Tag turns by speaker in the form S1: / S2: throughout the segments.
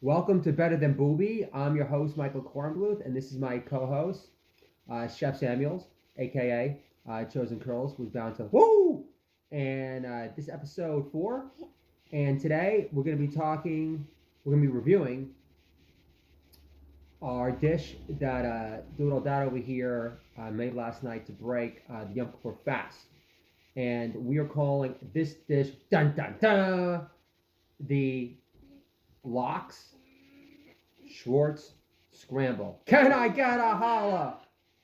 S1: Welcome to Better Than Boobie. I'm your host, Michael Kornbluth, and this is my co-host, Chef Samuels, aka Chosen Curls, who's bound to woo. And this is episode 4. And today we're going to be reviewing our dish that Doodle Dad over here made last night to break the Yom Kippur fast. And we are calling this dish, dun dun dun, the Lox Schwartz Scramble. Can I get a holla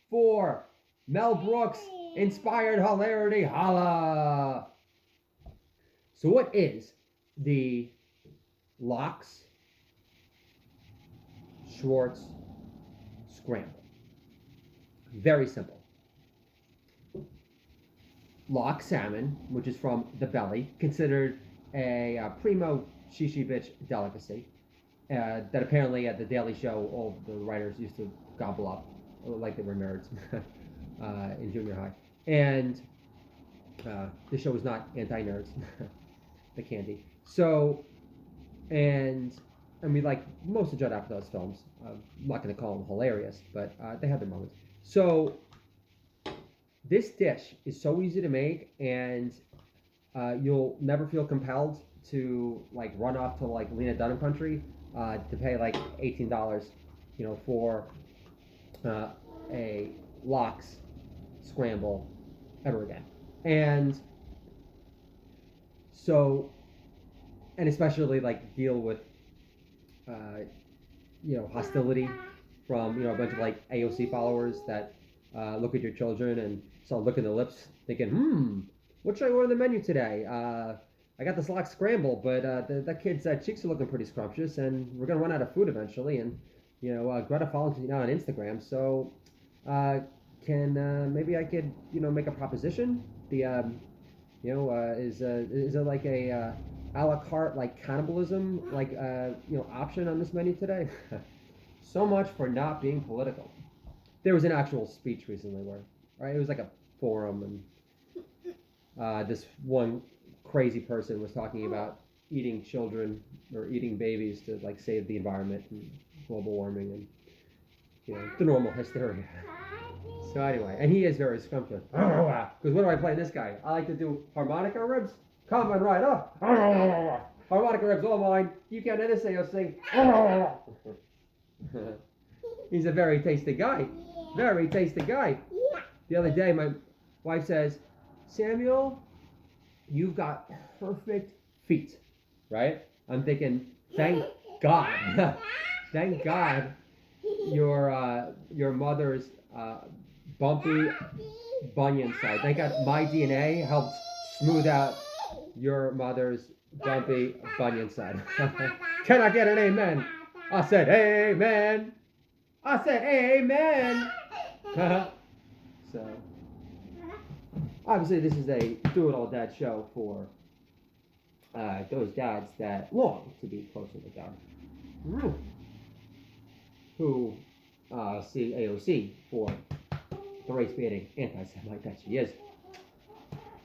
S1: for Mel Brooks inspired hilarity? Holla! So what is the Lox Schwartz Scramble? Very simple. Lox salmon, which is from the belly, considered a primo shishi bitch delicacy. That apparently at the Daily Show, all the writers used to gobble up like they were nerds in junior high. And the show was not anti-nerds, the candy. So, and I mean, like most of Judd Apatow's films, I'm not going to call them hilarious, but they have their moments. So, this dish is so easy to make, and you'll never feel compelled to like run off to like Lena Dunham country to pay like $18, for a Lox scramble ever again. And so, and especially like deal with, hostility from, a bunch of like AOC followers that look at your children and start licking their lips thinking, what should I order on the menu today? I got this Lox scramble, but that kid's cheeks are looking pretty scrumptious, and we're gonna run out of food eventually. And Greta follows me now on Instagram, so can maybe I could make a proposition? The is it like a la carte like cannibalism like option on this menu today? So much for not being political. There was an actual speech recently where it was like a forum, and this one crazy person was talking about eating children or eating babies to like save the environment and global warming and the normal hysteria. So anyway, and he is very scrumptious. Because what do I play this guy? I like to do harmonica ribs. Coming right up. Harmonica ribs all mine. You can't say or sing. He's a very tasty guy. Very tasty guy. The other day my wife says, Samuel, you've got perfect feet, right? I'm thinking, thank God, thank God, your mother's bumpy bunion side. Thank God my DNA helped smooth out your mother's bumpy bunion side. Can I get an amen? I said amen. I said amen. So. Obviously, this is a do-it-all dad show for those dads that long to be closer to God, who see AOC for the race-baiting anti-Semite that she is.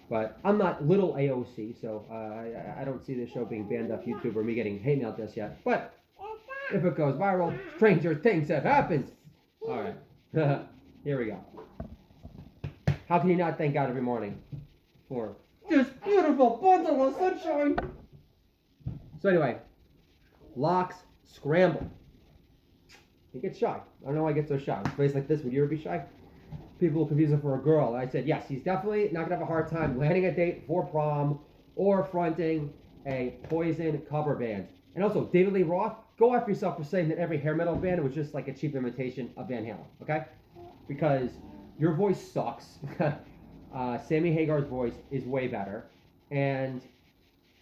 S1: But I'm not little AOC, so I don't see this show being banned off YouTube or me getting hate mail just yet. But if it goes viral, stranger things have happened. All right, here we go. How can you not thank God every morning for this beautiful bundle of sunshine? So anyway, Lox Scramble. He gets shy. I don't know why he gets so shy. In a place like this, would you ever be shy? People will confuse him for a girl. And I said, yes, he's definitely not going to have a hard time landing a date for prom or fronting a Poison cover band. And also, David Lee Roth, go after yourself for saying that every hair metal band was just like a cheap imitation of Van Halen, okay? Because your voice sucks. Sammy Hagar's voice is way better. And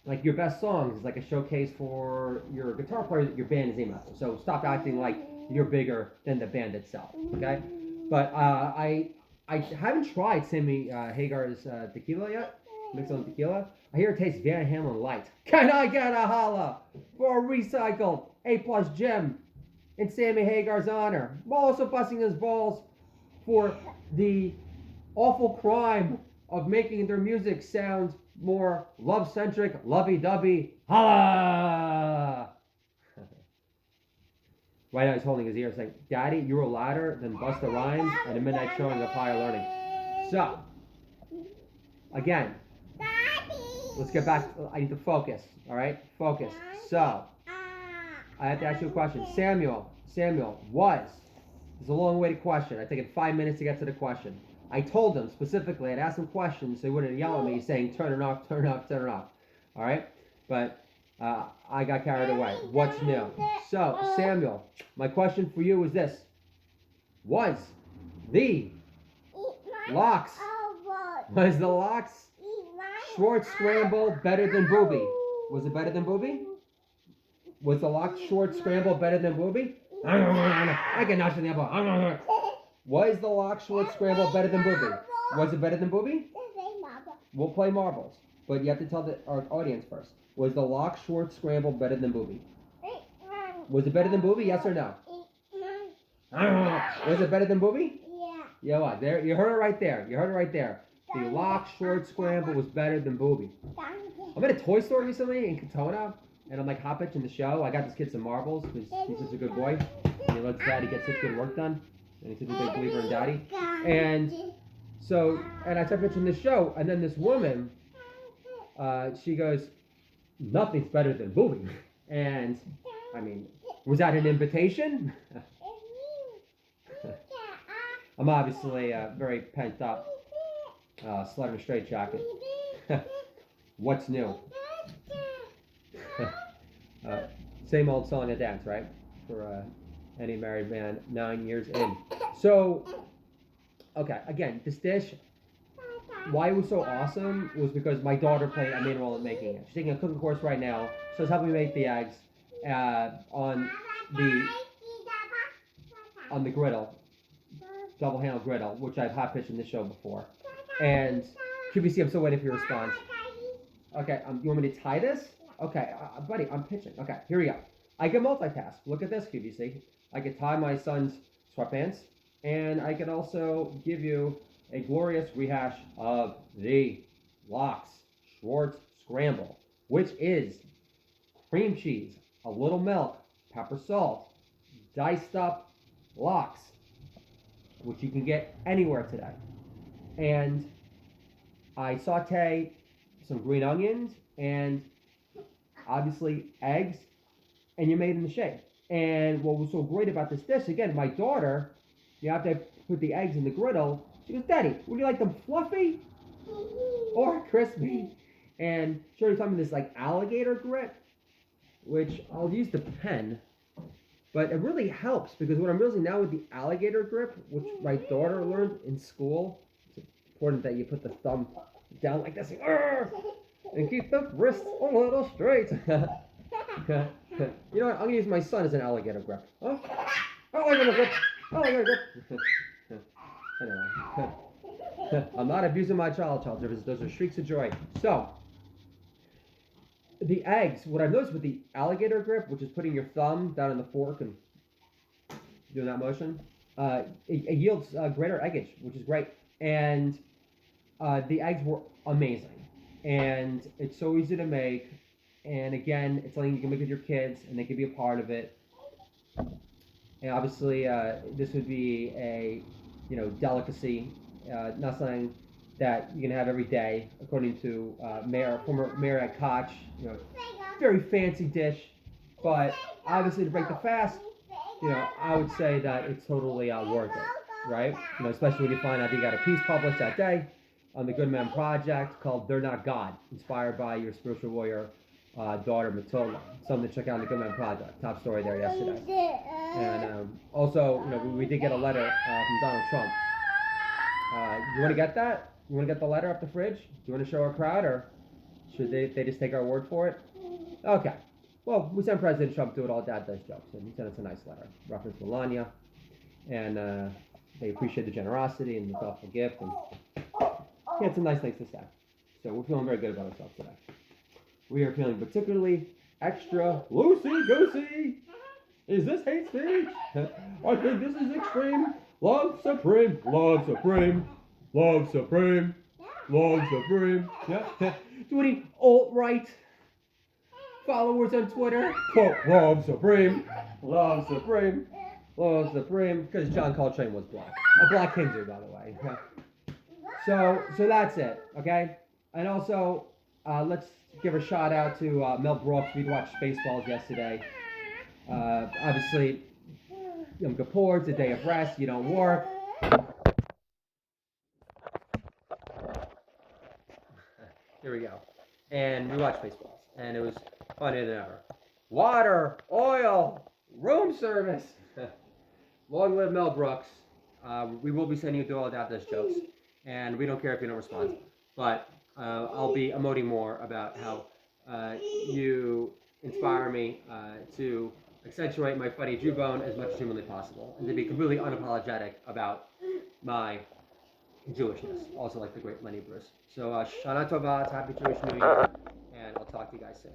S1: like your best songs is like a showcase for your guitar player that your band is named after. So stop acting like you're bigger than the band itself. Okay? But I haven't tried Sammy Hagar's tequila yet. Mixed on tequila. I hear it tastes Van Halen light. Can I get a holla for a recycled A+ gem in Sammy Hagar's honor? While also busting his balls for the awful crime of making their music sound more love-centric, lovey-dovey. Holla! Right now he's holding his ear saying, Daddy, you were louder than Busta Rhymes and a midnight showing of higher learning. So, again, let's get back. I need to focus, all right? Focus. So, I have to ask you a question. Samuel, was, it's a long-winded question. I taken 5 minutes to get to the question. I told him specifically, I'd ask him questions so he wouldn't yell at me saying, turn it off, turn it off, turn it off. All right? But I got carried away. What's new? So, Samuel, my question for you is this. Was the Lox Schwartz Scramble better than Boobie? Was it better than Boobie? Was the Lox Schwartz Scramble better than Boobie? I can notch in the elbow. Was the Lox Schwartz Scramble better than Boobie? Was it better than Boobie? We'll play marbles, but you have to tell our audience first. Was the Lox Schwartz Scramble better than Boobie? Was it better than Boobie? Yes or no? Was it better than Boobie?
S2: Yeah.
S1: Yeah, what? There, you heard it right there. You heard it right there. The Lox Schwartz Scramble was better than Boobie. I'm at a toy store recently in Katona, and I'm like hot pitching the show. I got this kid some marbles because he's such a good boy. And he lets Daddy get such good work done. And he's such a big believer in Daddy. And so, and I started pitching this show, and then this woman, she goes, nothing's better than Boobie. And, I mean, was that an invitation? I'm obviously very pent up. Slut in a straight jacket. What's new? Same old song and dance, right? For any married man 9 years in. So, okay, again, this dish, why it was so awesome was because my daughter played a main role in making it. She's taking a cooking course right now, so it's helping me make the eggs on the griddle, double handle griddle, which I've hot pitched in this show before. And QVC, I'm still waiting for your response. Okay, you want me to tie this? Okay, buddy, I'm pitching. Okay, here we go. I can multitask. Look at this, QVC. I could tie my son's sweatpants, and I could also give you a glorious rehash of the Lox Schwartz Scramble, which is cream cheese, a little milk, pepper, salt, diced up lox, which you can get anywhere today. And I saute some green onions and obviously eggs, and you made in the shape. And what was so great about this dish, again, my daughter, you have to put the eggs in the griddle. She goes, Daddy, would you like them fluffy or crispy? And she already taught me this like alligator grip, which I'll use the pen, but it really helps because what I'm using now with the alligator grip, which my daughter learned in school, it's important that you put the thumb down like this and keep the wrist a little straight. You know what? I'm going to use my son as an alligator grip. Huh? Alligator grip. Alligator grip. Anyway. I'm not abusing my child. Those are shrieks of joy. So, the eggs, what I've noticed with the alligator grip, which is putting your thumb down on the fork and doing that motion, it yields greater eggage, which is great. And the eggs were amazing. And it's so easy to make. And again, it's something you can make with your kids, and they can be a part of it. And obviously, this would be a, delicacy, not something that you can have every day, according to former Mayor at Koch. Very fancy dish, but obviously to break the fast, I would say that it's totally worth it, right? Especially when you find out you got a piece published that day on the Good Man Project called "They're Not God," inspired by your spiritual warrior daughter Matilda. Something to check out on the Good Man Project. Top story there yesterday. And also, we did get a letter from Donald Trump. You want to get that? You want to get the letter up the fridge? Do you want to show our crowd, or should they just take our word for it? Okay. Well, we sent President Trump do it all. Dad does jokes, and he sent us a nice letter. Reference Melania, and they appreciate the generosity and the thoughtful gift, and he had some nice things to say. So we're feeling very good about ourselves today. We are feeling particularly extra loosey-goosey. Is this hate speech? I think this is extreme. Love supreme, love supreme, love supreme, love supreme. Yeah. Do any alt-right followers on Twitter. Quote, Love Supreme. Love Supreme. Love Supreme. Because John Coltrane was black. A black Hindu, by the way. So that's it, okay? And also, let's give a shout out to Mel Brooks. We watched Spaceballs yesterday. Obviously, Yom Kippur, it's a day of rest. You don't work. Here we go. And we watched Spaceballs. And it was funnier than ever. Water, oil, room service. Long live Mel Brooks. We will be sending you through all of those jokes. And we don't care if you don't respond. But I'll be emoting more about how you inspire me to accentuate my funny Jewbone as much as humanly possible, and to be completely unapologetic about my Jewishness, also like the great Lenny Bruce. So Shana Tova, Happy Jewish New Year, and I'll talk to you guys soon.